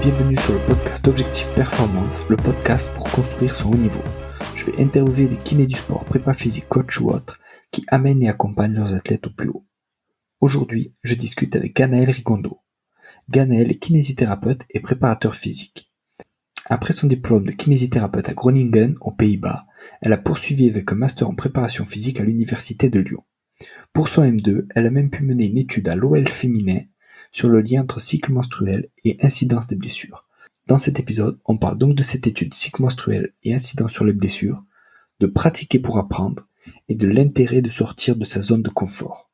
Bienvenue sur le podcast Objectif Performance, le podcast pour construire son haut niveau. Je vais interviewer des kinés du sport, prépa physique, coach ou autres, qui amènent et accompagnent leurs athlètes au plus haut. Aujourd'hui, je discute avec Ganaëlle Rigondeaux. Ganaëlle est kinésithérapeute et préparateur physique. Après son diplôme de kinésithérapeute à Groningen, aux Pays-Bas, elle a poursuivi avec un master en préparation physique à l'Université de Lyon. Pour son M2, elle a même pu mener une étude à l'OL féminin sur le lien entre cycle menstruel et incidence des blessures. Dans cet épisode, on parle donc de cette étude cycle menstruel et incidence sur les blessures, de pratiquer pour apprendre et de l'intérêt de sortir de sa zone de confort.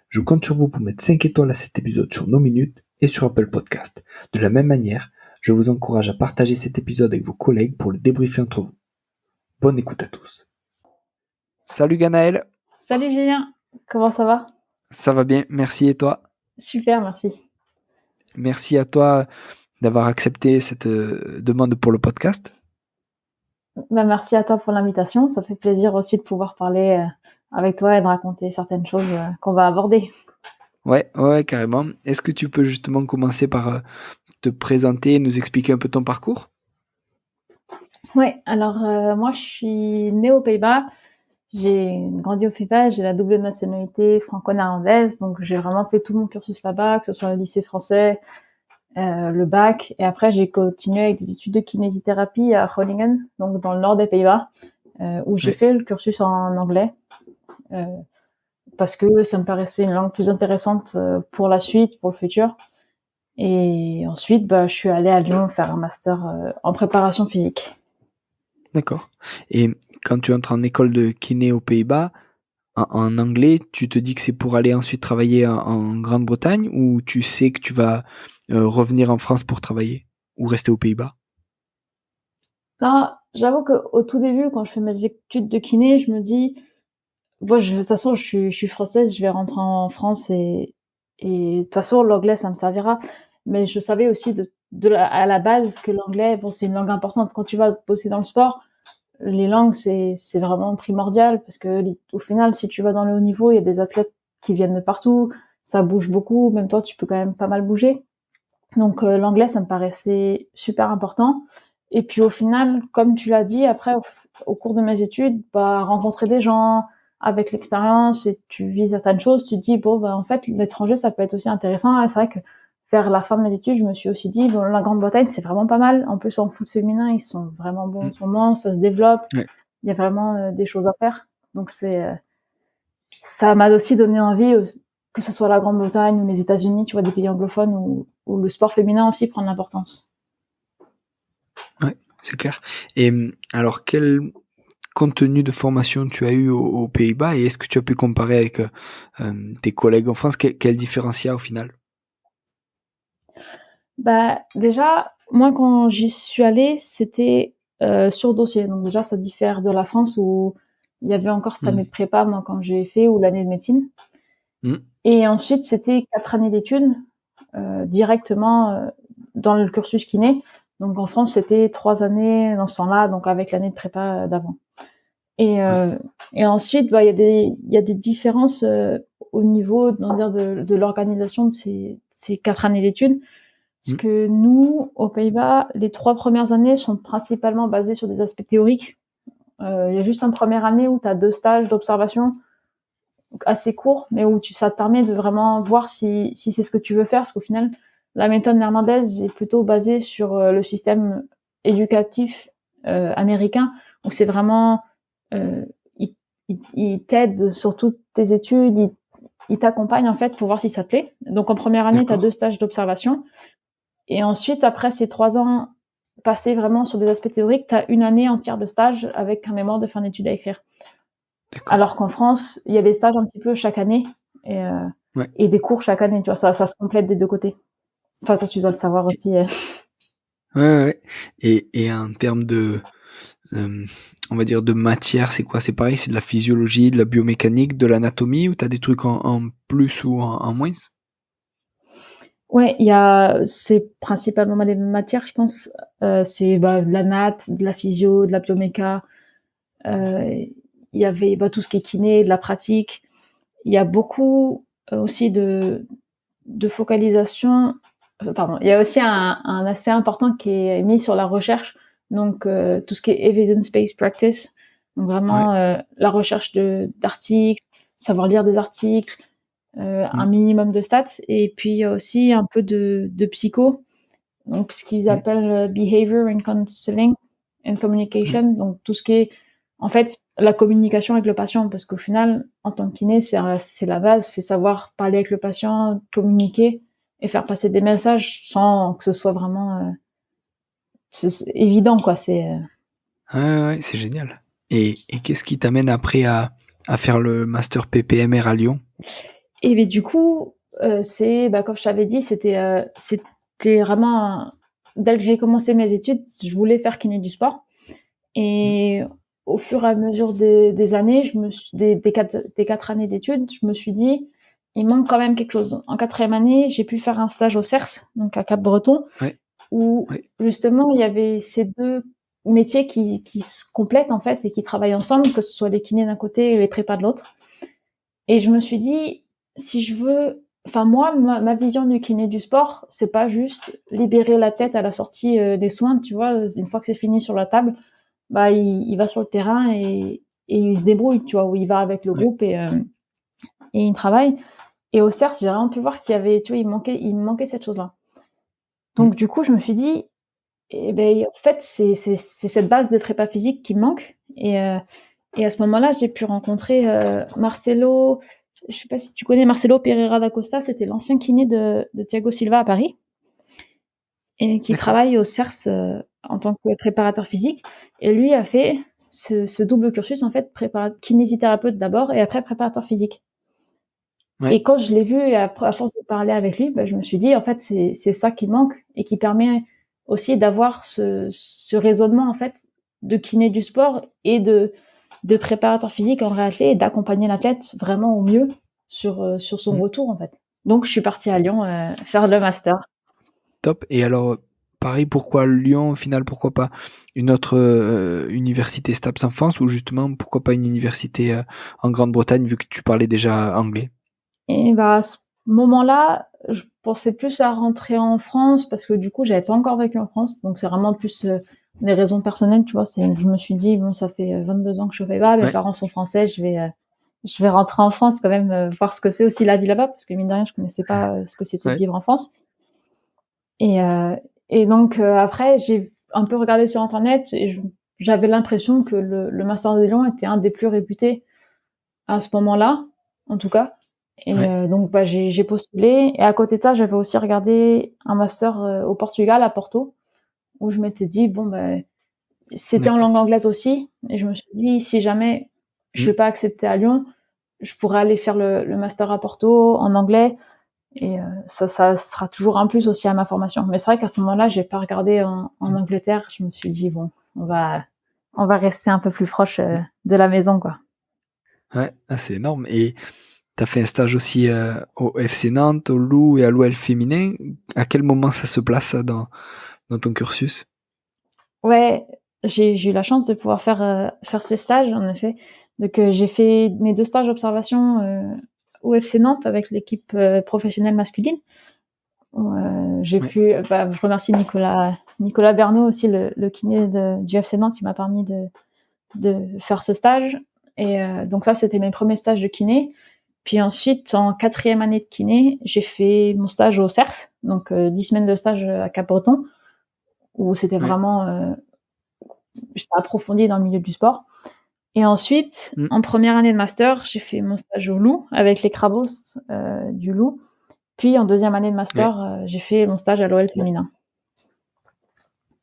Je compte sur vous pour mettre 5 étoiles à cet épisode sur nos minutes et sur Apple Podcast. De la même manière, je vous encourage à partager cet épisode avec vos collègues pour le débriefer entre vous. Bonne écoute à tous. Salut Ganaëlle. Salut Julien, comment ça va? Ça va bien, merci et toi? Super, merci. Merci à toi d'avoir accepté cette demande pour le podcast. Merci à toi pour l'invitation, ça fait plaisir aussi de pouvoir parler avec toi et de raconter certaines choses qu'on va aborder. Ouais, carrément. Est-ce que tu peux justement commencer par te présenter et nous expliquer un peu ton parcours? Ouais, alors moi je suis née aux Pays-Bas, j'ai grandi aux Pays-Bas, j'ai la double nationalité franco-néerlandaise, donc j'ai vraiment fait tout mon cursus là-bas, que ce soit le lycée français, le bac, et après j'ai continué avec des études de kinésithérapie à Groningen, donc dans le nord des Pays-Bas, où j'ai fait le cursus en anglais, parce que ça me paraissait une langue plus intéressante pour la suite, pour le futur. Et ensuite, je suis allée à Lyon faire un master en préparation physique. D'accord. Et quand tu entres en école de kiné aux Pays-Bas, en anglais, tu te dis que c'est pour aller ensuite travailler en Grande-Bretagne, ou tu sais que tu vas revenir en France pour travailler ou rester aux Pays-Bas? Là, j'avoue qu'au tout début, quand je fais mes études de kiné, je me dis, de toute façon, je suis française, je vais rentrer en France et de toute façon, l'anglais, ça me servira. Mais je savais aussi à la base que l'anglais, bon, c'est une langue importante. Quand tu vas bosser dans le sport, les langues, c'est vraiment primordial parce que au final, si tu vas dans le haut niveau, il y a des athlètes qui viennent de partout, ça bouge beaucoup, même toi, tu peux quand même pas mal bouger. Donc l'anglais, ça me paraissait super important. Et puis au final, comme tu l'as dit, après, au cours de mes études, rencontrer des gens avec l'expérience et tu vis certaines choses, tu te dis, en fait, l'étranger, ça peut être aussi intéressant. Et c'est vrai que vers la fin de mes études, je me suis aussi dit, la Grande-Bretagne, c'est vraiment pas mal. En plus, en foot féminin, ils sont vraiment bons en ce moment, ça se développe. Ouais. Il y a vraiment des choses à faire. Donc ça m'a aussi donné envie, que ce soit la Grande-Bretagne ou les États-Unis, tu vois, des pays anglophones où le sport féminin aussi prend de l'importance. Ouais, c'est clair. Et alors, quel contenu de formation tu as eu aux Pays-Bas, et est-ce que tu as pu comparer avec tes collègues en France? Quel différence il y a au final? Déjà, moi, quand j'y suis allée, c'était sur dossier. Donc déjà, ça diffère de la France où il y avait encore cette année de prépa, moi, quand j'ai fait, ou l'année de médecine. Et ensuite, c'était 4 années d'études directement dans le cursus kiné. Donc en France, c'était 3 années dans ce temps-là, donc avec l'année de prépa d'avant. Et ensuite, il y a des différences au niveau, de l'organisation de ces 4 années d'études. Parce que nous, aux Pays-Bas, les 3 premières années sont principalement basées sur des aspects théoriques. Il y a juste une première année où tu as 2 stages d'observation assez courts, mais où ça te permet de vraiment voir si c'est ce que tu veux faire. Parce qu'au final, la méthode néerlandaise est plutôt basée sur le système éducatif américain, où c'est vraiment il t'aide sur toutes tes études, il t'accompagne en fait pour voir si ça te plaît. Donc en première année, tu as 2 stages d'observation. Et ensuite, après ces 3 ans passés vraiment sur des aspects théoriques, tu as une année entière de stage avec un mémoire de fin d'études à écrire. D'accord. Alors qu'en France, il y a des stages un petit peu chaque année et des cours chaque année, tu vois, ça se complète des deux côtés. Enfin, ça, tu dois le savoir aussi. Ouais. Et en termes de, on va dire, de matière, c'est quoi? C'est pareil, c'est de la physiologie, de la biomécanique, de l'anatomie, ou t'as des trucs en plus ou en moins? Ouais, c'est principalement les mêmes matières, je pense. C'est de la natte, de la physio, de la bioméca. Il y avait tout ce qui est kiné, de la pratique. Il y a beaucoup aussi de focalisation. pardon, il y a aussi un aspect important qui est mis sur la recherche, donc tout ce qui est evidence-based practice, donc vraiment la recherche d'articles, savoir lire des articles, un minimum de stats, et puis il y a aussi un peu de psycho, donc ce qu'ils appellent behavior and counseling and communication, donc tout ce qui est en fait la communication avec le patient, parce qu'au final, en tant que kiné, c'est la base, c'est savoir parler avec le patient, communiquer et faire passer des messages sans que ce soit vraiment c'est évident, quoi. Ouais, c'est génial. Et qu'est-ce qui t'amène après à faire le master PPMR à Lyon? Et bien du coup, comme je t'avais dit, c'était vraiment dès que j'ai commencé mes études, je voulais faire kiné du sport, et au fur et à mesure des années, des 4 années d'études, je me suis dit: «Il manque quand même quelque chose». En 4e année, j'ai pu faire un stage au CERS, donc à Cap-Breton, où justement il y avait ces 2 métiers qui se complètent en fait et qui travaillent ensemble, que ce soit les kinés d'un côté et les prépas de l'autre, et je me suis dit: «Si je veux», enfin moi, ma vision du kiné du sport, c'est pas juste libérer la tête à la sortie, des soins, tu vois? Une fois que c'est fini sur la table, bah, il va sur le terrain et il se débrouille, tu vois? Ou il va avec le groupe et il travaille, et au CERS, j'ai vraiment pu voir qu'il y avait, tu vois, il me manquait cette chose-là. Donc du coup, je me suis dit: «Eh beh, en fait, c'est cette base de prépa physique qui me manque», et à ce moment-là, j'ai pu rencontrer, Marcelo, je sais pas si tu connais Marcelo Pereira da Costa, c'était l'ancien kiné de Thiago Silva à Paris, et qui travaille au CERS, en tant que préparateur physique, et lui a fait ce double cursus en fait, kinésithérapeute d'abord et après préparateur physique. Et quand je l'ai vu et à force de parler avec lui, bah, je me suis dit en fait c'est ça qui manque et qui permet aussi d'avoir ce raisonnement en fait de kiné du sport et de préparateur physique en réathlé, et d'accompagner l'athlète vraiment au mieux sur son retour en fait. Donc je suis partie à Lyon faire le master. Top. Et alors, pareil, pourquoi Lyon au final? Pourquoi pas une autre université STAPS en France, ou justement pourquoi pas une université en Grande-Bretagne, vu que tu parlais déjà anglais? Et bah, à ce moment-là, je pensais plus à rentrer en France parce que du coup, j'avais pas encore vécu en France, donc c'est vraiment plus des raisons personnelles, tu vois. Je me suis dit bon, ça fait 22 ans que je fais pas, mes parents sont français, je vais rentrer en France quand même, voir ce que c'est aussi la vie là-bas, parce que mine de rien, je connaissais pas ce que c'était de vivre en France. Et donc après, j'ai un peu regardé sur internet et j'avais l'impression que le master de Lyon était un des plus réputés à ce moment-là, en tout cas. Et donc bah, j'ai postulé, et à côté de ça, j'avais aussi regardé un master au Portugal, à Porto, où je m'étais dit bon bah, c'était en langue anglaise aussi, et je me suis dit si jamais je suis pas acceptée à Lyon, je pourrais aller faire le master à Porto en anglais, et ça sera toujours un plus aussi à ma formation. Mais c'est vrai qu'à ce moment-là, j'ai pas regardé en Angleterre. Je me suis dit bon, on va rester un peu plus proche de la maison, quoi. Ouais, c'est énorme. Et tu as fait un stage aussi au FC Nantes, au Loup et à l'OL féminin. À quel moment ça se place ça, dans ton cursus? Ouais, j'ai eu la chance de pouvoir faire ces stages, en effet. Donc j'ai fait mes 2 stages d'observation au FC Nantes avec l'équipe professionnelle masculine. Où, j'ai pu, bah, je remercie Nicolas Bernot aussi, le kiné du FC Nantes, qui m'a permis de faire ce stage. Et donc ça, c'était mes premiers stages de kiné. Puis ensuite, en 4e année de kiné, j'ai fait mon stage au CERS, donc 10 semaines de stage à Cap-Breton, où c'était vraiment j'étais approfondie dans le milieu du sport. Et ensuite, en première année de master, j'ai fait mon stage au Loup avec les Crabos du Loup. Puis en deuxième année de master, j'ai fait mon stage à l'OL féminin.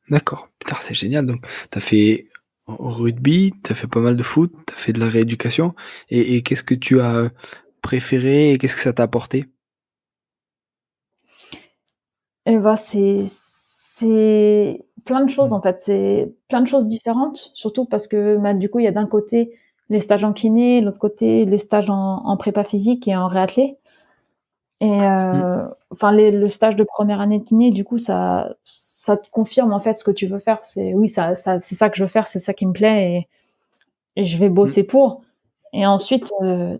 D'accord. Putain, c'est génial. Donc, t'as fait rugby, t'as fait pas mal de foot, t'as fait de la rééducation. Et qu'est-ce que tu as préféré et qu'est-ce que ça t'a apporté? Et bah, c'est plein de choses en fait, c'est plein de choses différentes, surtout parce que bah, du coup, il y a d'un côté les stages en kiné, de l'autre côté les stages en prépa physique et en réathlé. Et enfin le stage de première année de kiné, du coup, ça te confirme en fait ce que tu veux faire. C'est oui, ça c'est ça que je veux faire, c'est ça qui me plaît, et je vais bosser pour. Et ensuite,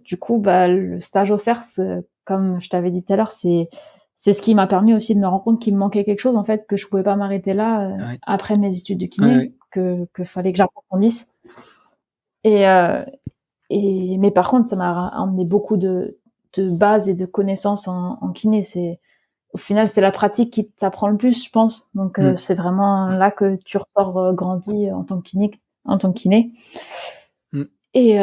du coup, bah, le stage au CERS, comme je t'avais dit tout à l'heure, c'est c'est ce qui m'a permis aussi de me rendre compte qu'il me manquait quelque chose, en fait, que je pouvais pas m'arrêter là, après mes études de kiné, que fallait que j'approfondisse. Mais par contre, ça m'a emmené beaucoup de bases et de connaissances en kiné. Au final, c'est la pratique qui t'apprend le plus, je pense. Donc, c'est vraiment là que tu ressors grandi en tant que kiné. Et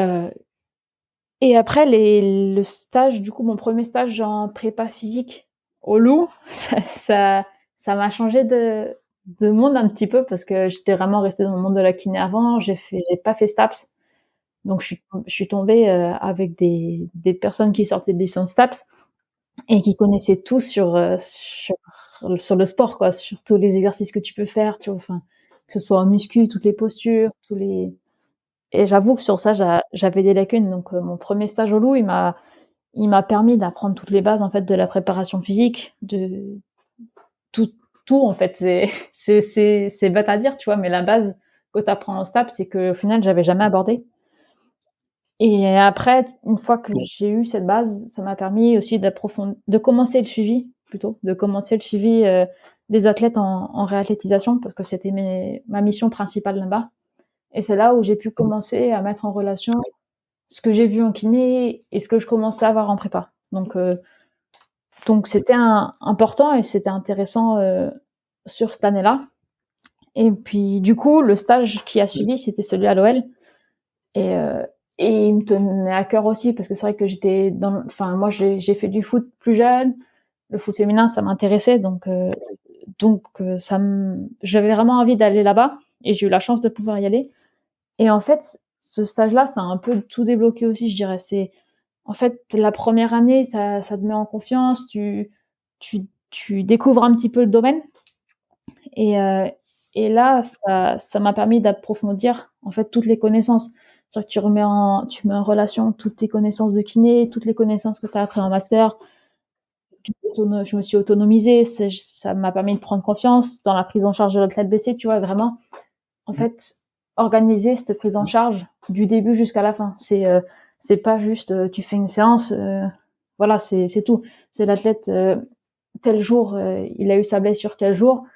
après, le stage, du coup, mon premier stage en prépa physique au Loup, ça m'a changé de monde un petit peu parce que j'étais vraiment restée dans le monde de la kiné avant. J'ai pas fait STAPS. Donc, je suis tombée avec des personnes qui sortaient de licence STAPS et qui connaissaient tout sur le sport, quoi, sur tous les exercices que tu peux faire, tu vois, enfin, que ce soit en muscu, toutes les postures, et j'avoue que sur ça, j'avais des lacunes. Donc, mon premier stage au Loup, il m'a permis d'apprendre toutes les bases, en fait, de la préparation physique, de tout, en fait. C'est bête à dire, tu vois, mais la base que tu apprends en STAPS, c'est qu'au final, j'avais jamais abordé. Et après, une fois que j'ai eu cette base, ça m'a permis aussi de commencer le suivi, des athlètes en réathlétisation, parce que c'était ma mission principale là-bas. Et c'est là où j'ai pu commencer à mettre en relation ce que j'ai vu en kiné et ce que je commençais à voir en prépa. Donc c'était important et c'était intéressant sur cette année-là. Et puis du coup, le stage qui a suivi, c'était celui à l'OL. Et il me tenait à cœur aussi parce que c'est vrai que moi j'ai fait du foot plus jeune, le foot féminin ça m'intéressait, donc j'avais vraiment envie d'aller là-bas et j'ai eu la chance de pouvoir y aller. Et en fait, ce stage-là, ça a un peu tout débloqué aussi, je dirais. C'est en fait la première année, ça te met en confiance, tu découvres un petit peu le domaine et là ça m'a permis d'approfondir en fait toutes les connaissances. C'est-à-dire que tu mets en relation toutes tes connaissances de kiné, toutes les connaissances que tu as appris en master. Je me suis autonomisée, ça m'a permis de prendre confiance dans la prise en charge de l'athlète blessé, tu vois, vraiment. En fait, organiser cette prise en charge du début jusqu'à la fin. C'est pas juste tu fais une séance, voilà, c'est tout. C'est l'athlète tel jour, il a eu sa blessure tel jour.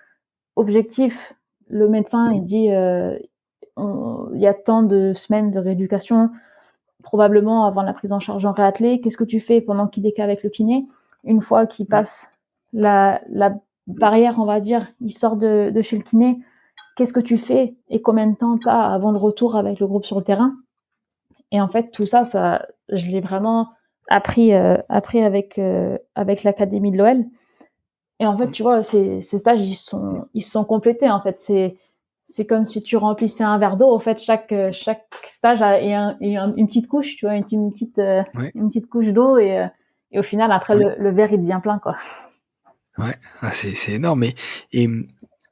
Objectif, le médecin il dit il y a tant de semaines de rééducation, probablement avant la prise en charge en réathlé. Qu'est-ce que tu fais pendant qu'il est qu'avec le kiné? Une fois qu'il passe la barrière, on va dire, il sort de chez le kiné. Qu'est-ce que tu fais et combien de temps tu as avant le retour avec le groupe sur le terrain? Et en fait, tout ça, je l'ai vraiment appris avec l'académie de l'OL. Et en fait, tu vois, ces stages, ils se sont complétés. En fait, c'est comme si tu remplissais un verre d'eau. En fait, chaque stage a une petite couche, tu vois, une petite couche d'eau et au final, après, le verre, il devient plein, quoi. Ouais, c'est énorme. Et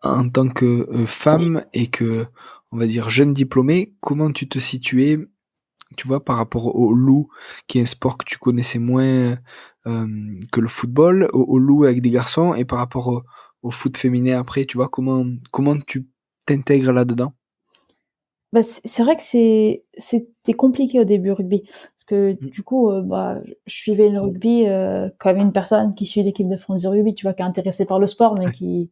en tant que femme et que, on va dire, jeune diplômée, comment tu te situais, tu vois, par rapport au Loup, qui est un sport que tu connaissais moins que le football, au Loup avec des garçons, et par rapport au foot féminin après, tu vois, comment tu t'intègres là-dedans? Bah, c'est vrai que c'était compliqué au début, rugby. Parce que du coup, je suivais le rugby comme une personne qui suit l'équipe de France de rugby, tu vois, qui est intéressée par le sport, mais qui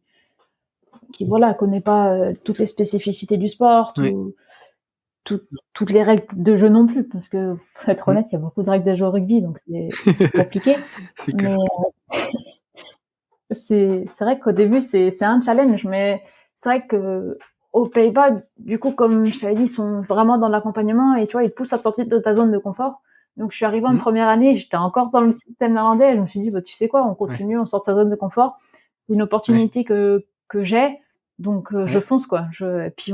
voilà, connaît pas toutes les spécificités du sport, toutes les règles de jeu non plus. Parce que, pour être honnête, il y a beaucoup de règles de jeu au rugby, donc c'est compliqué. C'est clair. C'est vrai qu'au début, c'est un challenge, mais c'est vrai que aux Pays-Bas, du coup, comme je t'avais dit, ils sont vraiment dans l'accompagnement et tu vois, ils te poussent à sortir de ta zone de confort. Donc, je suis arrivée en première année, j'étais encore dans le système néerlandais et je me suis dit, bah, tu sais quoi, on continue, on sort de sa zone de confort. C'est une opportunité que j'ai, donc je fonce, quoi. Et puis,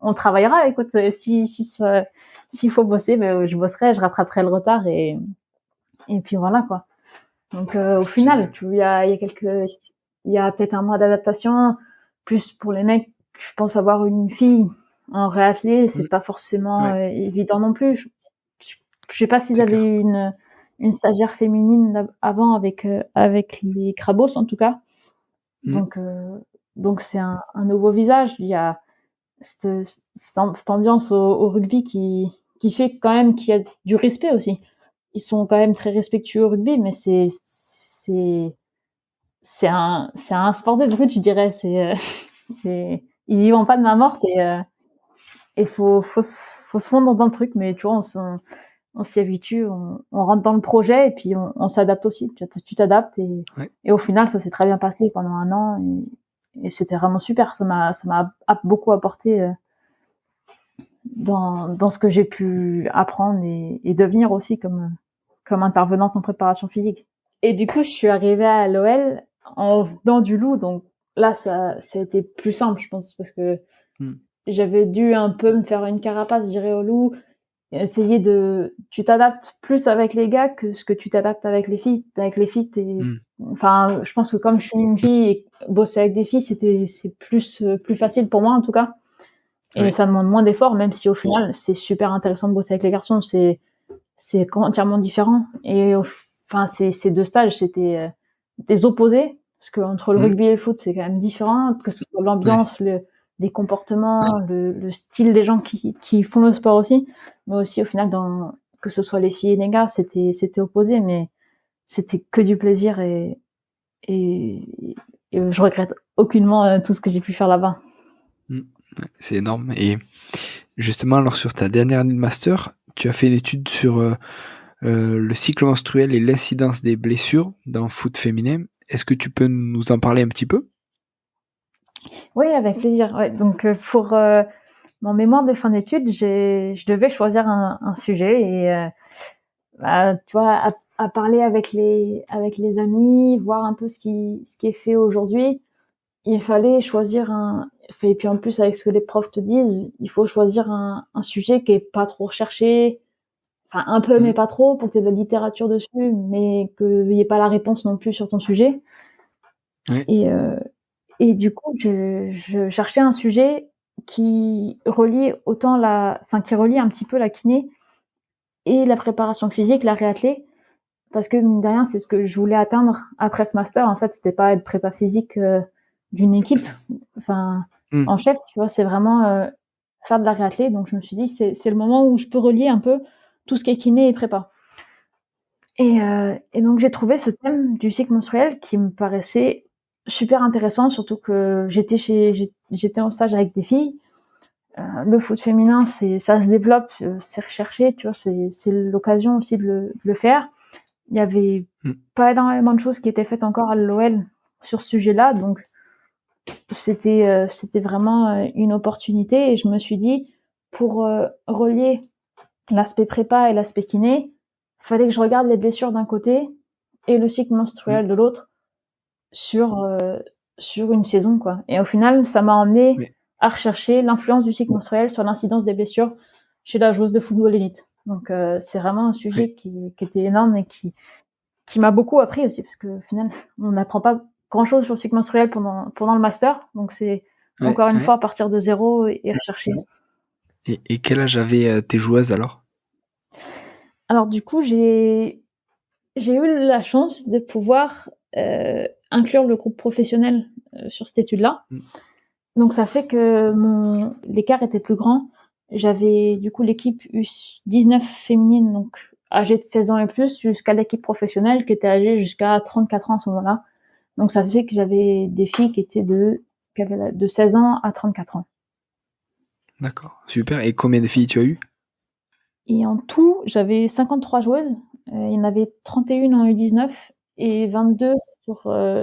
on travaillera, écoute, s'il faut bosser, ben, je bosserai, je rattraperai le retard et puis voilà, quoi. Donc au final, il y a peut-être un mois d'adaptation, plus pour les mecs, je pense avoir une fille en réathlé, c'est pas forcément évident non plus. Je sais pas s'ils avaient eu une stagiaire féminine avant avec les Crabos en tout cas. Donc c'est un nouveau visage. Il y a cette ambiance au rugby qui fait quand même qu'il y a du respect aussi. Ils sont quand même très respectueux au rugby, mais c'est c'est un sport de brute, je dirais. C'est ils y vont pas de main morte et faut se fondre dans le truc, mais tu vois, on s'y habitue, on rentre dans le projet et puis on s'adapte aussi. Tu t'adaptes et au final, ça s'est très bien passé pendant 1 an et c'était vraiment super. Ça m'a beaucoup apporté dans ce que j'ai pu apprendre et devenir aussi comme intervenante en préparation physique. Et du coup, je suis arrivée à l'OL en venant du Loup, donc là, ça a été plus simple, je pense, parce que j'avais dû un peu me faire une carapace, je dirais, au Loup, et essayer tu t'adaptes plus avec les gars que ce que tu t'adaptes avec les filles. Avec les filles, enfin, je pense que comme je suis une fille et bosser avec des filles, c'est plus facile pour moi, en tout cas. Et ça demande moins d'efforts, même si au final, c'est super intéressant de bosser avec les garçons. C'est entièrement différent. Et enfin, ces 2 stages, c'était des opposés, parce que entre le rugby et le foot, c'est quand même différent, que ce soit l'ambiance, les comportements, le style des gens qui font le sport aussi, mais aussi au final, que ce soit les filles et les gars, c'était opposé, mais c'était que du plaisir et je regrette aucunement tout ce que j'ai pu faire là-bas. C'est énorme. Et justement, alors sur ta dernière année de master, tu as fait une étude sur le cycle menstruel et l'incidence des blessures dans le foot féminin. Est-ce que tu peux nous en parler un petit peu? Oui, avec plaisir. Ouais, donc pour mon mémoire de fin d'études, je devais choisir un sujet et tu vois, à parler avec les amis, voir un peu ce qui est fait aujourd'hui. Il fallait choisir et puis en plus avec ce que les profs te disent, il faut choisir un sujet qui est pas trop recherché, enfin un peu mais pas trop, pour que tu aies de la littérature dessus, mais qu'il y ait pas la réponse non plus sur ton sujet. Et du coup, je cherchais un sujet qui relie qui relie un petit peu la kiné et la préparation physique, la réathlée, parce que mine de rien, c'est ce que je voulais atteindre après ce master. En fait, c'était pas être prépa physique d'une équipe, enfin en chef, tu vois, c'est vraiment faire de la réathlée. Donc je me suis dit, c'est le moment où je peux relier un peu tout ce qui est kiné et prépa. Et donc j'ai trouvé ce thème du cycle menstruel qui me paraissait super intéressant, surtout que j'étais en stage avec des filles. Le foot féminin, ça se développe, c'est recherché, tu vois, c'est l'occasion aussi de le faire. Il y avait pas énormément de choses qui étaient faites encore à l'OL sur ce sujet-là, donc c'était vraiment une opportunité. Et je me suis dit, pour relier l'aspect prépa et l'aspect kiné, fallait que je regarde les blessures d'un côté et le cycle menstruel de l'autre sur une saison, quoi. Et au final, ça m'a emmené à rechercher l'influence du cycle menstruel sur l'incidence des blessures chez la joueuse de football élite. Donc c'est vraiment un sujet qui était énorme et qui m'a beaucoup appris aussi, parce qu'au final, on n'apprend pas grand-chose sur le cycle menstruel pendant le master. Donc c'est encore une fois à partir de zéro et rechercher. Et quel âge avaient tes joueuses alors? Alors du coup, j'ai eu la chance de pouvoir inclure le groupe professionnel sur cette étude-là. Donc ça fait que l'écart était plus grand. J'avais du coup l'équipe U19 féminine, donc âgée de 16 ans et plus, jusqu'à l'équipe professionnelle qui était âgée jusqu'à 34 ans à ce moment-là. Donc ça fait que j'avais des filles qui avaient de 16 ans à 34 ans. D'accord, super. Et combien de filles tu as eu? Et en tout, j'avais 53 joueuses. Il y en avait 31 en U19 et 22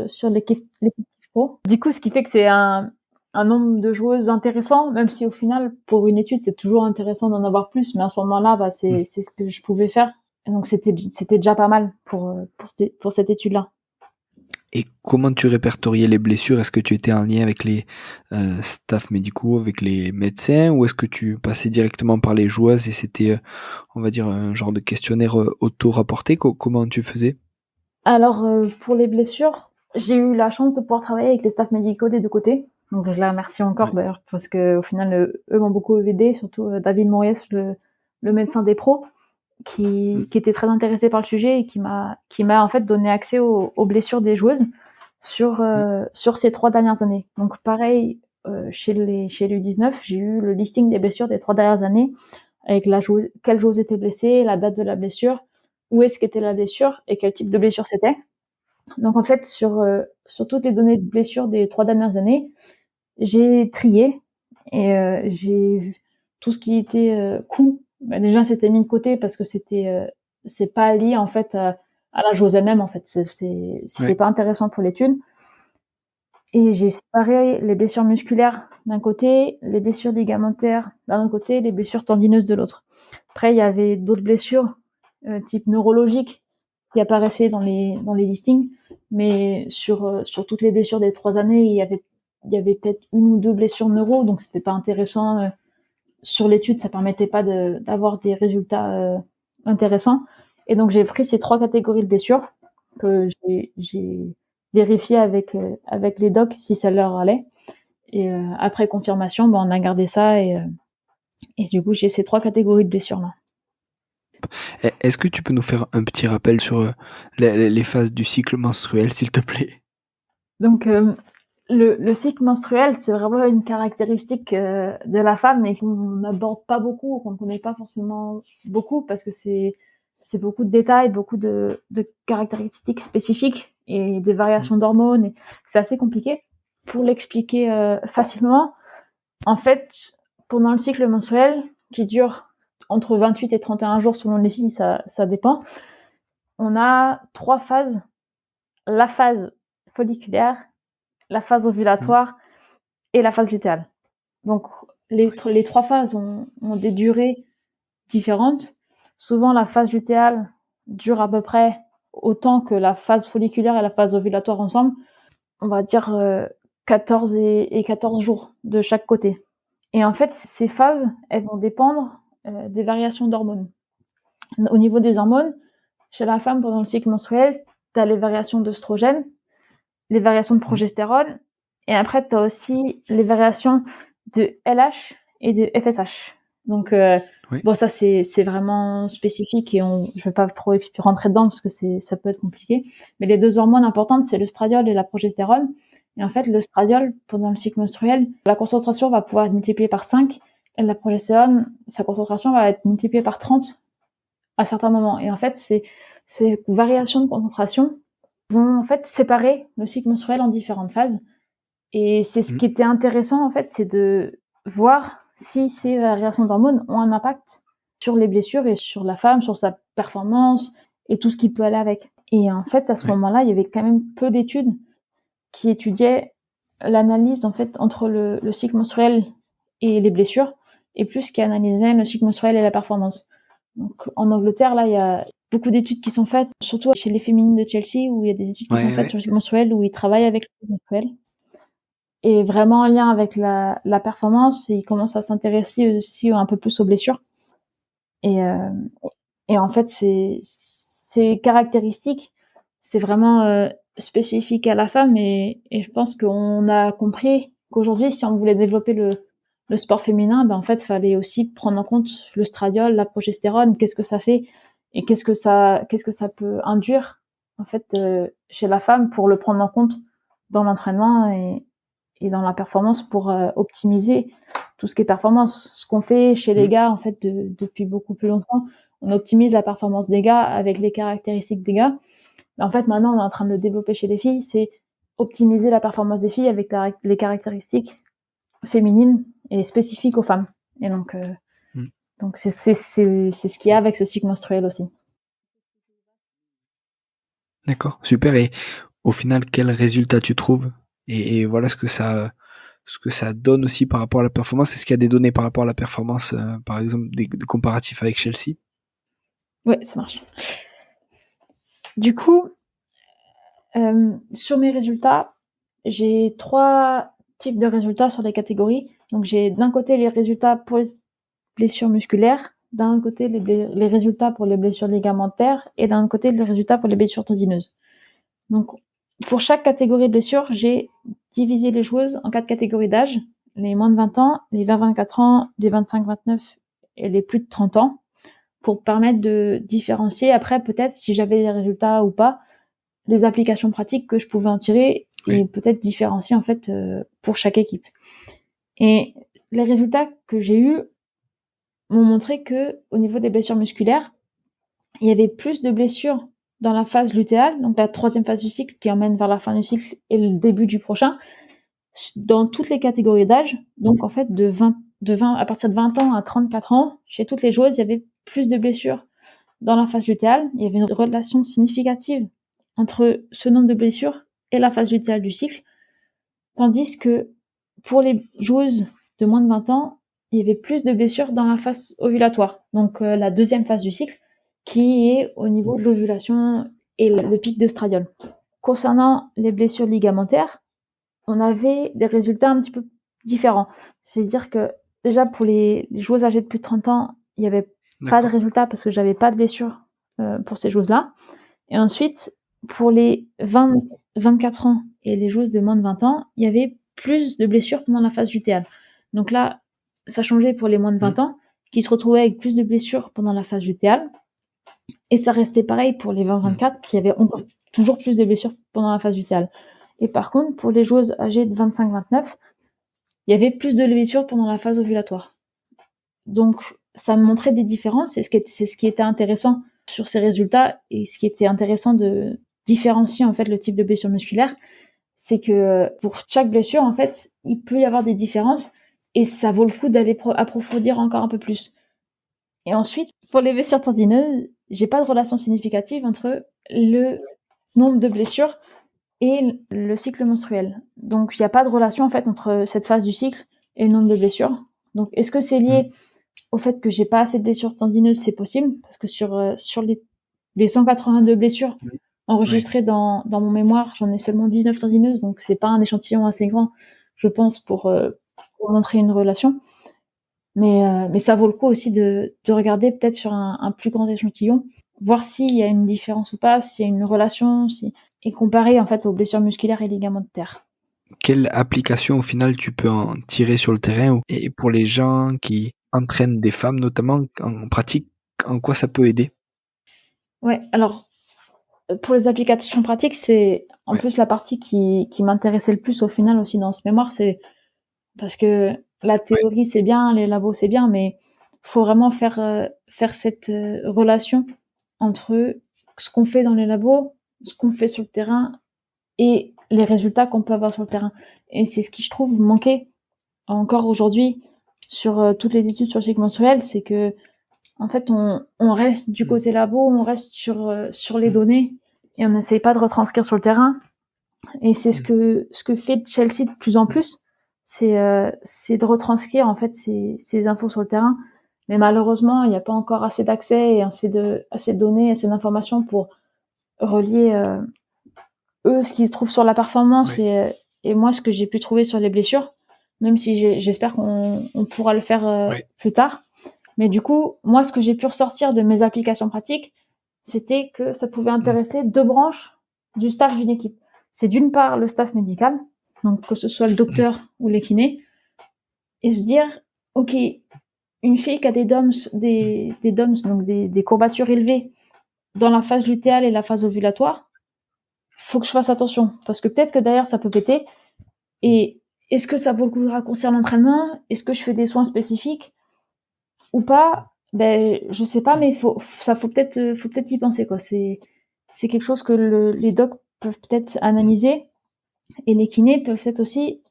sur l'équipe pro. Du coup, ce qui fait que c'est un nombre de joueuses intéressant, même si au final, pour une étude, c'est toujours intéressant d'en avoir plus. Mais à ce moment-là, c'est ce que je pouvais faire. Et donc, c'était déjà pas mal pour cette étude-là. Et comment tu répertoriais les blessures? Est-ce que tu étais en lien avec les staffs médicaux, avec les médecins, ou est-ce que tu passais directement par les joueuses et c'était, on va dire, un genre de questionnaire auto-rapporté? Comment tu faisais? Alors, pour les blessures, j'ai eu la chance de pouvoir travailler avec les staffs médicaux des 2 côtés. Donc je les remercie encore d'ailleurs, parce qu'au final, eux m'ont beaucoup aidé, surtout David Moriès, le médecin des pros, qui était très intéressé par le sujet et qui m'a en fait donné accès aux blessures des joueuses sur ces 3 dernières années. Donc pareil, chez l'U19, j'ai eu le listing des blessures des 3 dernières années, avec quelle joueuse était blessée, la date de la blessure, où est-ce qu'était la blessure et quel type de blessure c'était. Donc en fait, sur toutes les données de blessures des 3 dernières années, j'ai trié et j'ai vu tout ce qui était coût. Bah, déjà, c'était mis de côté parce que c'est pas lié en fait à la chose elle-même en fait. C'était pas intéressant pour l'étude. Et j'ai séparé les blessures musculaires d'un côté, les blessures ligamentaires d'un autre côté, les blessures tendineuses de l'autre. Après, il y avait d'autres blessures type neurologiques qui apparaissaient dans les listings, mais sur toutes les blessures des 3 années, il y avait peut-être 1 ou 2 blessures neuro, donc c'était pas intéressant sur l'étude, ça permettait pas d'avoir des résultats intéressants. Et donc j'ai pris ces 3 catégories de blessures que j'ai vérifié avec les docs si ça leur allait. Et après confirmation, on a gardé ça et du coup j'ai ces 3 catégories de blessures là. Est-ce que tu peux nous faire un petit rappel sur les phases du cycle menstruel, s'il te plaît? Donc le cycle menstruel, c'est vraiment une caractéristique de la femme et qu'on n'aborde pas beaucoup, qu'on ne connaît pas forcément beaucoup parce que c'est beaucoup de détails, beaucoup de caractéristiques spécifiques et des variations d'hormones. Et c'est assez compliqué. Pour l'expliquer facilement, en fait, pendant le cycle menstruel, qui dure entre 28 et 31 jours selon les filles, ça dépend, on a 3 phases. La phase folliculaire, la phase ovulatoire et la phase lutéale. Donc les 3 phases ont des durées différentes. Souvent la phase lutéale dure à peu près autant que la phase folliculaire et la phase ovulatoire ensemble. On va dire 14 et 14 jours de chaque côté. Et en fait, ces phases, elles vont dépendre des variations d'hormones. Au niveau des hormones, chez la femme pendant le cycle menstruel, tu as les variations d'œstrogène, les variations de progestérone, et après, tu as aussi les variations de LH et de FSH. Donc, bon, ça, c'est vraiment spécifique et je vais pas trop rentrer dedans parce que ça peut être compliqué. Mais les 2 hormones importantes, c'est l'œstradiol et la progestérone. Et en fait, l'œstradiol, pendant le cycle menstruel, la concentration va pouvoir être multipliée par 5 et la progestérone, sa concentration va être multipliée par 30 à certains moments. Et en fait, ces variations de concentration vont en fait séparer le cycle menstruel en différentes phases. Et c'est ce qui était intéressant en fait, c'est de voir si ces variations d'hormones ont un impact sur les blessures et sur la femme, sur sa performance et tout ce qui peut aller avec. Et en fait, à ce moment-là, il y avait quand même peu d'études qui étudiaient l'analyse en fait entre le cycle menstruel et les blessures, et plus qui analysaient le cycle menstruel et la performance. Donc en Angleterre, là, il y a beaucoup d'études qui sont faites, surtout chez les féminines de Chelsea, où il y a des études qui sont faites sur le cycle menstruel, où ils travaillent avec le cycle menstruel. Et vraiment en lien avec la performance, et ils commencent à s'intéresser aussi un peu plus aux blessures. Et en fait, ces caractéristiques, c'est vraiment spécifique à la femme, et je pense qu'on a compris qu'aujourd'hui, si on voulait développer le sport féminin, en fait, fallait aussi prendre en compte l'œstradiol, la progestérone, qu'est-ce que ça fait et qu'est-ce que ça peut induire en fait chez la femme pour le prendre en compte dans l'entraînement et dans la performance pour optimiser tout ce qui est performance. Ce qu'on fait chez les gars, en fait, depuis beaucoup plus longtemps, on optimise la performance des gars avec les caractéristiques des gars. Mais en fait, maintenant, on est en train de le développer chez les filles, c'est optimiser la performance des filles avec les caractéristiques féminines et spécifiques aux femmes. Et donc c'est ce qu'il y a avec ce cycle menstruel aussi. D'accord, super. Et au final, quel résultat tu trouves? Et voilà ce que ça donne aussi par rapport à la performance. Est-ce qu'il y a des données par rapport à la performance, par exemple des comparatifs avec Chelsea? Ouais, ça marche. Du coup, sur mes résultats, j'ai 3 types de résultats sur les catégories. Donc j'ai d'un côté les résultats pour les blessures musculaires, d'un côté les résultats pour les blessures ligamentaires et d'un côté les résultats pour les blessures tendineuses. Donc pour chaque catégorie de blessures, j'ai divisé les joueuses en 4 catégories d'âge, les moins de 20 ans, les 20-24 ans, les 25-29 et les plus de 30 ans, pour permettre de différencier après peut-être si j'avais les résultats ou pas, des applications pratiques que je pouvais en tirer et peut-être différencier en fait pour chaque équipe. Et les résultats que j'ai eus m'ont montré que au niveau des blessures musculaires, il y avait plus de blessures dans la phase lutéale, donc la 3e phase du cycle qui emmène vers la fin du cycle et le début du prochain, dans toutes les catégories d'âge. Donc en fait, à partir de 20 ans à 34 ans, chez toutes les joueuses, il y avait plus de blessures dans la phase lutéale. Il y avait une relation significative entre ce nombre de blessures et la phase lutéale du cycle. Tandis que pour les joueuses de moins de 20 ans, il y avait plus de blessures dans la phase ovulatoire, donc la 2e phase du cycle, qui est au niveau de l'ovulation et le pic d'œstradiol. Concernant les blessures ligamentaires, on avait des résultats un petit peu différents. C'est-à-dire que déjà pour les joueuses âgées de plus de 30 ans, il n'y avait pas de résultats parce que j'avais pas de blessures pour ces joueuses-là. Et ensuite, pour les 24 ans et les joueuses de moins de 20 ans, il y avait plus de blessures pendant la phase lutéale. Donc là, ça changeait pour les moins de 20 ans, qui se retrouvaient avec plus de blessures pendant la phase lutéale. Et ça restait pareil pour les 20-24, qui avaient encore toujours plus de blessures pendant la phase lutéale. Et par contre, pour les joueuses âgées de 25-29, il y avait plus de blessures pendant la phase ovulatoire. Donc, ça me montrait des différences, et c'est ce qui était intéressant sur ces résultats, et ce qui était intéressant de différencier en fait le type de blessure musculaire, c'est que pour chaque blessure, en fait, il peut y avoir des différences, et ça vaut le coup d'aller approfondir encore un peu plus. Et ensuite, pour les blessures tendineuses, j'ai pas de relation significative entre le nombre de blessures et le cycle menstruel. Donc, il n'y a pas de relation en fait entre cette phase du cycle et le nombre de blessures. Donc, est-ce que c'est lié au fait que j'ai pas assez de blessures tendineuses? C'est possible, parce que sur les 182 blessures enregistrées dans mon mémoire, j'en ai seulement 19 tendineuses, donc c'est pas un échantillon assez grand, je pense, pour montrer une relation. Mais ça vaut le coup aussi de regarder peut-être sur un plus grand échantillon, voir s'il y a une différence ou pas, s'il y a une relation, et comparer en fait aux blessures musculaires et ligamentaires. Quelle application au final tu peux en tirer sur le terrain, et pour les gens qui entraînent des femmes notamment en pratique, en quoi ça peut aider? Ouais, alors pour les applications pratiques, c'est en plus la partie qui m'intéressait le plus au final aussi dans ce mémoire, c'est parce que la théorie c'est bien, les labos c'est bien, mais faut vraiment faire cette relation entre ce qu'on fait dans les labos, ce qu'on fait sur le terrain et les résultats qu'on peut avoir sur le terrain. Et c'est ce qui, je trouve, manquait encore aujourd'hui sur toutes les études sur le cycle menstruel, c'est que en fait on reste du côté labo, on reste sur les données et on n'essaye pas de retranscrire sur le terrain. Et c'est ce que fait Chelsea de plus en plus, c'est de retranscrire en fait ces infos sur le terrain. Mais malheureusement, il n'y a pas encore assez d'accès et assez de données, assez d'informations pour relier eux ce qu'ils trouvent sur la performance et moi ce que j'ai pu trouver sur les blessures, même si j'espère qu'on pourra le faire plus tard. Mais du coup, moi ce que j'ai pu ressortir de mes applications pratiques, c'était que ça pouvait intéresser deux branches du staff d'une équipe. C'est d'une part le staff médical, donc que ce soit le docteur ou les kinés, et se dire, ok, une fille qui a des DOMS, donc des courbatures élevées dans la phase lutéale et la phase ovulatoire, faut que je fasse attention, parce que peut-être que derrière ça peut péter, et est-ce que ça vaut le coup de raccourcir l'entraînement? Est-ce que je fais des soins spécifiques ou pas? Ben, je sais pas, mais faut peut-être y penser, quoi. C'est quelque chose que les docs peuvent peut-être analyser, et les kinés peuvent peut-être aussi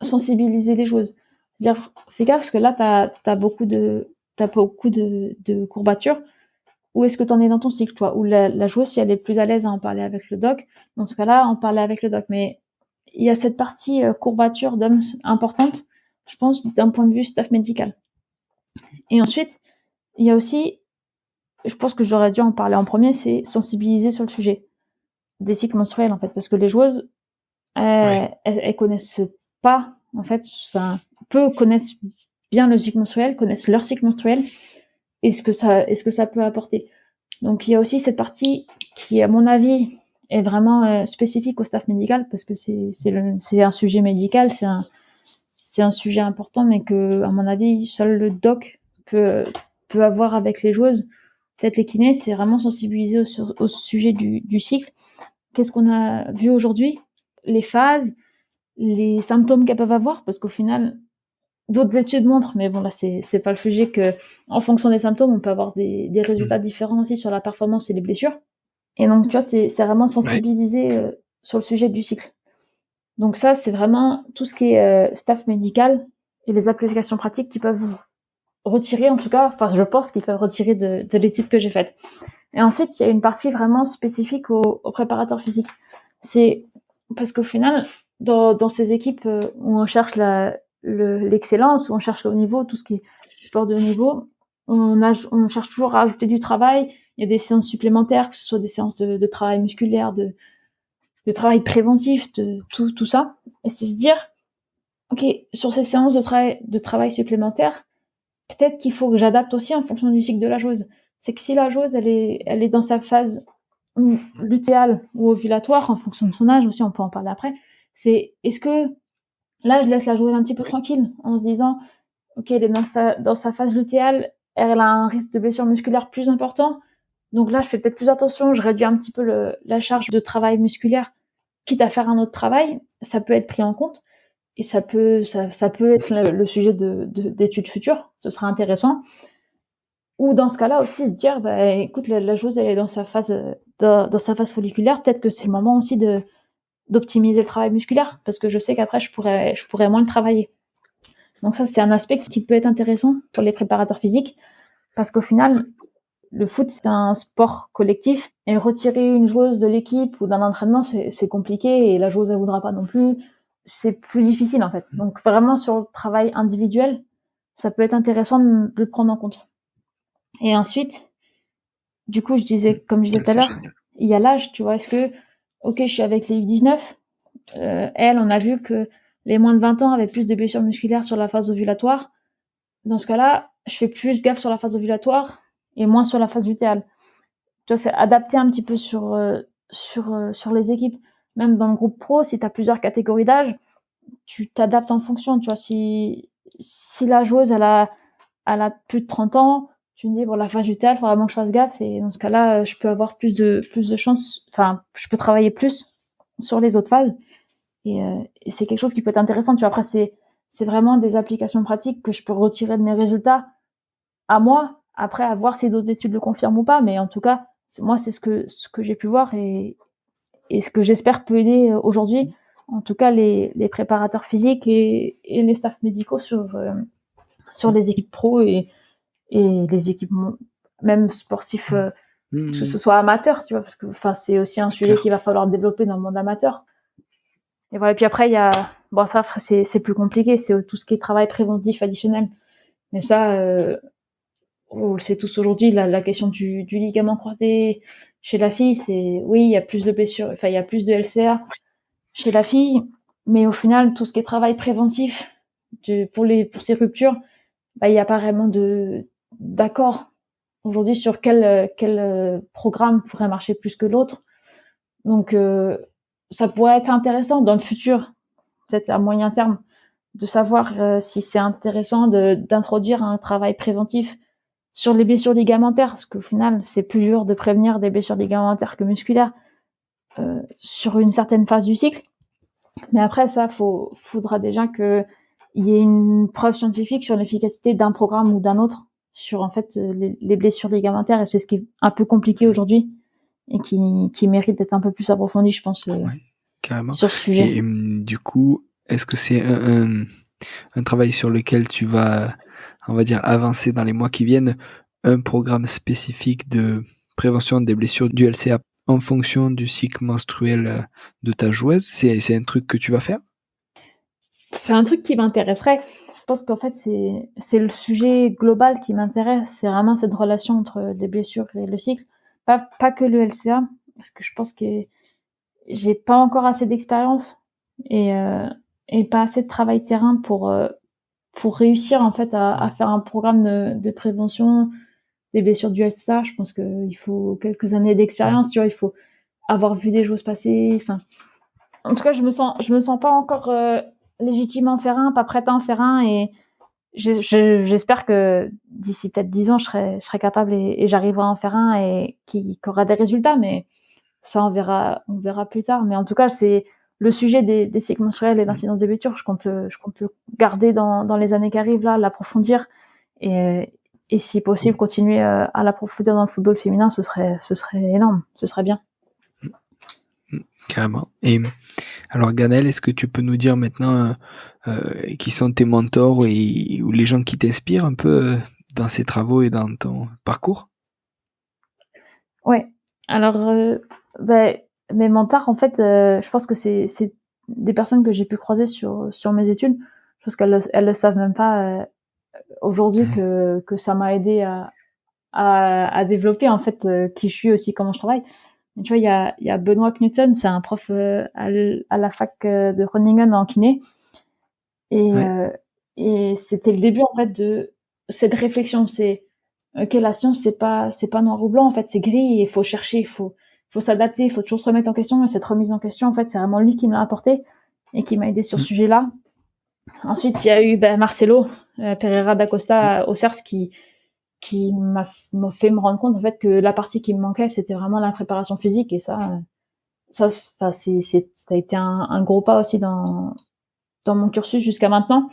sensibiliser les joueuses. Dire, fais gaffe, parce que là, t'as beaucoup de courbatures. Où est-ce que tu en es dans ton cycle, toi? Ou la joueuse, si elle est plus à l'aise à en parler avec le doc, dans ce cas-là, en parler avec le doc. Mais il y a cette partie courbature d'hommes importante, je pense, d'un point de vue staff médical. Et ensuite, il y a aussi, je pense que j'aurais dû en parler en premier, c'est sensibiliser sur le sujet des cycles menstruels, en fait, parce que les joueuses, elles connaissent pas, en fait, enfin, peu connaissent bien le cycle menstruel, connaissent leur cycle menstruel, et ce que ça peut apporter. Donc il y a aussi cette partie qui, à mon avis, est vraiment spécifique au staff médical, parce que c'est un sujet médical, c'est un sujet important, mais que, à mon avis, seul le doc peut avoir avec les joueuses. Peut-être les kinés, c'est vraiment sensibiliser au sujet du cycle. Qu'est-ce qu'on a vu aujourd'hui? Les phases, les symptômes qu'elles peuvent avoir, parce qu'au final, d'autres études montrent, mais bon là c'est pas le sujet, que en fonction des symptômes, on peut avoir des résultats différents aussi sur la performance et les blessures. Et donc, tu vois, c'est vraiment sensibiliser sur le sujet du cycle. Donc ça, c'est vraiment tout ce qui est staff médical et les applications pratiques qui peuvent retirer, en tout cas, enfin, je pense qu'ils peuvent retirer de l'étude que j'ai faite. Et ensuite, il y a une partie vraiment spécifique aux préparateurs physiques. C'est parce qu'au final, dans ces équipes où on cherche l'excellence, où on cherche le haut niveau, tout ce qui est sport de haut niveau, on cherche toujours à ajouter du travail. Il y a des séances supplémentaires, que ce soit des séances de travail musculaire, de travail préventif, de tout ça. Et c'est se dire, ok, sur ces séances de travail supplémentaires, peut-être qu'il faut que j'adapte aussi en fonction du cycle de la joueuse. C'est que si la joueuse, elle est dans sa phase lutéale ou ovulatoire, en fonction de son âge aussi, on peut en parler après, c'est est-ce que là, je laisse la joueuse un petit peu tranquille en se disant, ok, elle est dans sa phase lutéale, elle a un risque de blessure musculaire plus important, donc là, je fais peut-être plus attention, je réduis un petit peu la charge de travail musculaire, quitte à faire un autre travail, ça peut être pris en compte. Et ça peut être le sujet d'études futures, ce sera intéressant. Ou dans ce cas-là aussi se dire, bah, écoute, la joueuse, elle est dans sa phase folliculaire, peut-être que c'est le moment aussi d'optimiser le travail musculaire, parce que je sais qu'après, je pourrais moins le travailler. Donc ça, c'est un aspect qui peut être intéressant pour les préparateurs physiques, parce qu'au final, le foot, c'est un sport collectif, et retirer une joueuse de l'équipe ou d'un entraînement, c'est compliqué, et la joueuse, elle voudra pas non plus. C'est plus difficile, en fait. Donc vraiment, sur le travail individuel, ça peut être intéressant de le prendre en compte. Et ensuite, du coup, comme je disais tout à l'heure, il y a l'âge, tu vois. Est-ce que, ok, je suis avec les U19, on a vu que les moins de 20 ans avaient plus de blessures musculaires sur la phase ovulatoire. Dans ce cas-là, je fais plus gaffe sur la phase ovulatoire et moins sur la phase lutéale. Tu vois, c'est adapté un petit peu sur les équipes. Même dans le groupe pro, si tu as plusieurs catégories d'âge, tu t'adaptes en fonction. Tu vois, si la joueuse, elle a plus de 30 ans, tu me dis, bon, la phase lutéale, il faut vraiment que je fasse gaffe. Et dans ce cas-là, je peux avoir plus de chance. Enfin, je peux travailler plus sur les autres phases. Et c'est quelque chose qui peut être intéressant. Tu vois, après, c'est vraiment des applications pratiques que je peux retirer de mes résultats à moi. Après, à voir si d'autres études le confirment ou pas. Mais en tout cas, moi, c'est ce que j'ai pu voir et ce que j'espère peut aider aujourd'hui, en tout cas, les préparateurs physiques et les staffs médicaux sur les équipes pro et les équipes même sportifs, que ce soit amateur, tu vois, parce que c'est aussi un sujet qu'il va falloir développer dans le monde amateur. Et voilà. Puis après, il y a, bon, ça, c'est plus compliqué, c'est tout ce qui est travail préventif additionnel. Mais ça, on le sait tous aujourd'hui, la question du ligament croisé chez la fille, c'est, oui, il y a plus de blessures, il y a plus de LCA chez la fille, mais au final, tout ce qui est travail préventif pour ces ruptures, il n'y a pas vraiment d'accord aujourd'hui sur quel programme pourrait marcher plus que l'autre. Donc, ça pourrait être intéressant dans le futur, peut-être à moyen terme, de savoir si c'est intéressant d'introduire un travail préventif sur les blessures ligamentaires, parce qu'au final, c'est plus dur de prévenir des blessures ligamentaires que musculaires sur une certaine phase du cycle. Mais après, ça, faudra déjà qu'il y ait une preuve scientifique sur l'efficacité d'un programme ou d'un autre sur en fait les blessures ligamentaires, et c'est ce qui est un peu compliqué aujourd'hui et qui mérite d'être un peu plus approfondi, je pense, carrément. Sur ce sujet. Et du coup, est-ce que c'est un travail sur lequel tu vas, on va dire, avancer dans les mois qui viennent, un programme spécifique de prévention des blessures du LCA en fonction du cycle menstruel de ta joueuse? C'est un truc que tu vas faire? C'est un truc qui m'intéresserait. Je pense qu'en fait, c'est le sujet global qui m'intéresse. C'est vraiment cette relation entre les blessures et le cycle. Pas que le LCA, parce que je pense que j'ai pas encore assez d'expérience et pas assez de travail terrain pour réussir en fait à faire un programme de prévention des blessures du LCA. Je pense qu'il faut quelques années d'expérience, tu vois, il faut avoir vu des choses passer. Enfin, en tout cas, je me sens pas encore légitime à en faire un, pas prête à en faire un, et j'espère que d'ici peut-être 10 ans, je serai capable et j'arriverai à en faire un et qui aura des résultats, mais ça, on verra plus tard. Mais en tout cas, c'est le sujet des cycles menstruels et l'incidence des blessures. Je compte le garder dans les années qui arrivent, là, l'approfondir et si possible, continuer à l'approfondir dans le football féminin. Ce serait énorme. Ce serait bien. Carrément. Et alors Ganel, est-ce que tu peux nous dire maintenant qui sont tes mentors ou les gens qui t'inspirent un peu dans ces travaux et dans ton parcours? Ouais. Alors, mes mentors, en fait, je pense que c'est des personnes que j'ai pu croiser sur mes études. Je pense qu'elles le savent même pas, aujourd'hui que ça m'a aidé à développer, en fait, qui je suis aussi, comment je travaille. Mais tu vois, il y a Benoît Knudsen, c'est un prof, à la fac, de Groningen en kiné et Ouais. heu et c'était le début, en fait, de cette réflexion. C'est: «OK, la science, c'est pas noir ou blanc, en fait, c'est gris et il faut chercher, il faut s'adapter, il faut toujours se remettre en question» et cette remise en question, en fait, c'est vraiment lui qui me l'a apporté et qui m'a aidé sur ce Mmh, sujet-là. Ensuite, il y a eu, Marcelo, Pereira da mmh, Costa au CERS qui m'a fait me rendre compte, en fait, que la partie qui me manquait, c'était vraiment la préparation physique et ça, enfin, ça a été un gros pas aussi dans mon cursus jusqu'à maintenant.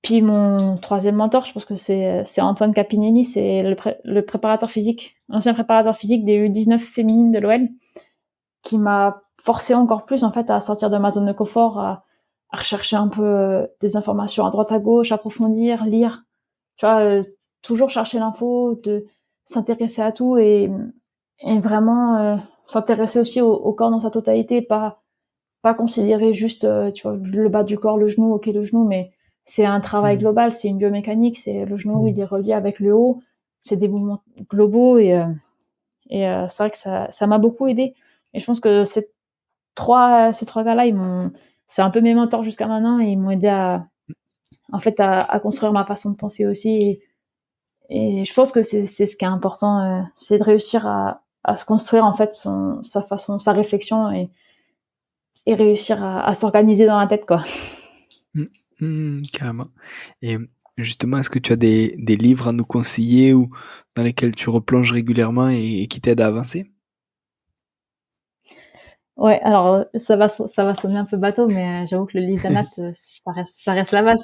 Puis mon troisième mentor, je pense que c'est Antoine Capinelli, c'est le préparateur physique, ancien préparateur physique des U19 féminines de l'OL, qui m'a forcé encore plus, en fait, à sortir de ma zone de confort, à rechercher un peu, des informations à droite à gauche, approfondir, lire. Tu vois, toujours chercher l'info, de s'intéresser à tout et vraiment, s'intéresser aussi au corps dans sa totalité, pas considérer juste, tu vois, le bas du corps, le genou, OK, le genou, mais c'est un travail mmh, global, c'est une biomécanique, c'est le genou, il est relié avec le haut, c'est des mouvements globaux et c'est vrai que ça m'a beaucoup aidée et je pense que ces trois gars-là, c'est un peu mes mentors jusqu'à maintenant et ils m'ont aidé en fait, à construire ma façon de penser aussi et je pense que c'est ce qui est important, c'est de réussir à se construire, en fait, sa réflexion et réussir à s'organiser dans la tête, quoi. mmh, carrément. Et justement, est-ce que tu as des livres à nous conseiller ou dans lesquels tu replonges régulièrement et qui t'aident à avancer? Ouais, alors, ça va sonner un peu bateau, mais j'avoue que le livre d'Anat, ça reste la base.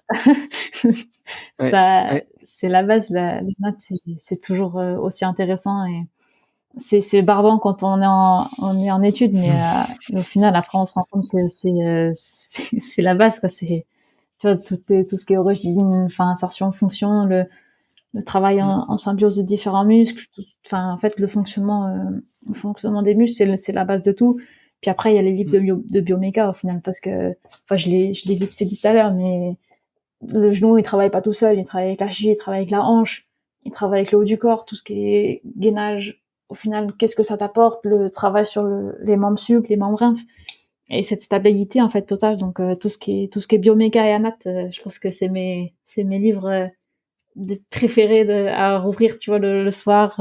Ouais, Ça ouais. c'est la base, les maths, c'est toujours, aussi intéressant et c'est barbant quand on est en études, mais au final, après, on se rend compte que c'est la base, quoi. C'est, tu vois, tout ce qui est origine, enfin, insertion, fonction, le travail Mmh, en symbiose de différents muscles, enfin, en fait, le fonctionnement des muscles, c'est la base de tout. Puis après, il y a les livres mmh, de bioméca, au final, parce que, enfin, je l'ai vite fait dit tout à l'heure, mais le genou, il travaille pas tout seul, il travaille avec la cheville, il travaille avec la hanche, il travaille avec le haut du corps, tout ce qui est gainage. Au final, qu'est-ce que ça t'apporte? Le travail sur les membres suples, les membres infs, et cette stabilité, en fait, totale. Donc, tout ce qui est bioméca et anat, je pense que c'est mes livres, préférés à rouvrir, tu vois, le soir,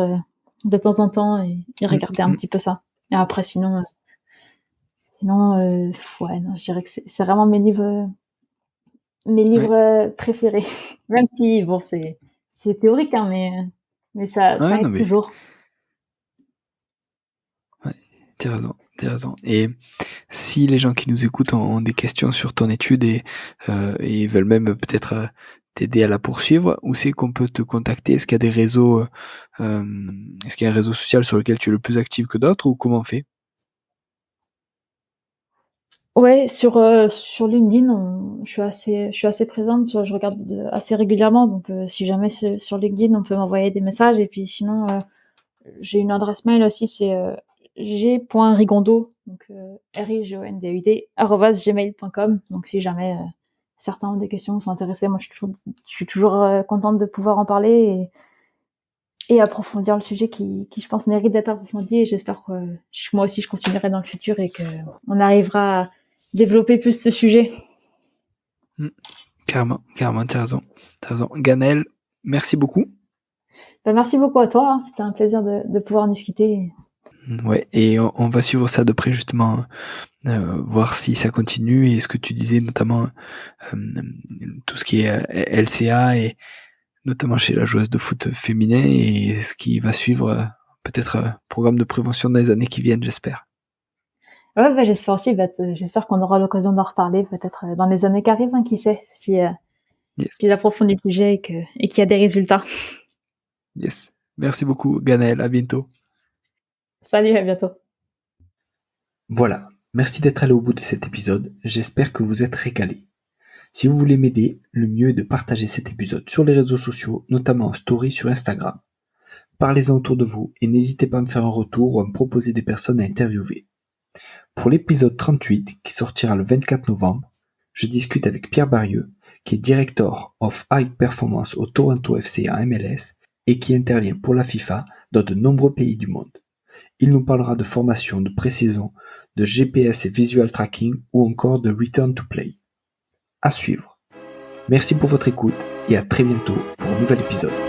de temps en temps et mmh, regarder un mmh, petit peu ça. Et après, sinon, ouais, non, je dirais que c'est vraiment mes livres, ouais. préférés. Même si bon, c'est théorique, hein, mais ça Ouais, non aide mais toujours. ouais, tu raison et si les gens qui nous écoutent ont des questions sur ton étude et veulent même peut-être, t'aider à la poursuivre, où c'est qu'on peut te contacter? Est-ce qu'il y a des réseaux, est-ce qu'il y a un réseau social sur lequel tu es le plus actif que d'autres ou comment on fait? Ouais, sur LinkedIn, je suis assez présente, je regarde, assez régulièrement, donc si jamais sur LinkedIn, on peut m'envoyer des messages et puis sinon, j'ai une adresse mail aussi, c'est, g.rigondeau, donc RIGONDUD @gmail.com. Donc si jamais, certains ont des questions ou sont intéressés, moi je suis toujours, contente de pouvoir en parler et approfondir le sujet qui je pense mérite d'être approfondi et j'espère que moi aussi je continuerai dans le futur et qu'on arrivera à développer plus ce sujet. Mmh, carrément, carrément, tu raison, tu raison. Ganel, merci beaucoup. Bah, merci beaucoup à toi, hein, c'était un plaisir de pouvoir en discuter. Ouais et on va suivre ça de près justement, voir si ça continue et ce que tu disais notamment, hem, tout ce qui est, LCA et notamment chez la joueuse de foot féminin et ce qui va suivre, peut-être, programme de prévention dans les années qui viennent, j'espère. Ouais, bah, j'espère aussi, j'espère qu'on aura l'occasion d'en reparler peut-être, dans les années qui arrivent, hein, qui sait, Yes, si j'approfondis le sujet et qu'il y a des résultats. yes. Merci beaucoup Ganaël, à bientôt. Salut, à bientôt. Voilà, merci d'être allé au bout de cet épisode, j'espère que vous êtes régalés. Si vous voulez m'aider, le mieux est de partager cet épisode sur les réseaux sociaux, notamment en story sur Instagram. Parlez-en autour de vous et n'hésitez pas à me faire un retour ou à me proposer des personnes à interviewer. Pour l'épisode 38, qui sortira le 24 novembre, je discute avec Pierre Barieux, qui est Director of High Performance au Toronto FC en MLS et qui intervient pour la FIFA dans de nombreux pays du monde. Il nous parlera de formation, de précision, de GPS et visual tracking ou encore de return to play. À suivre. Merci pour votre écoute et à très bientôt pour un nouvel épisode.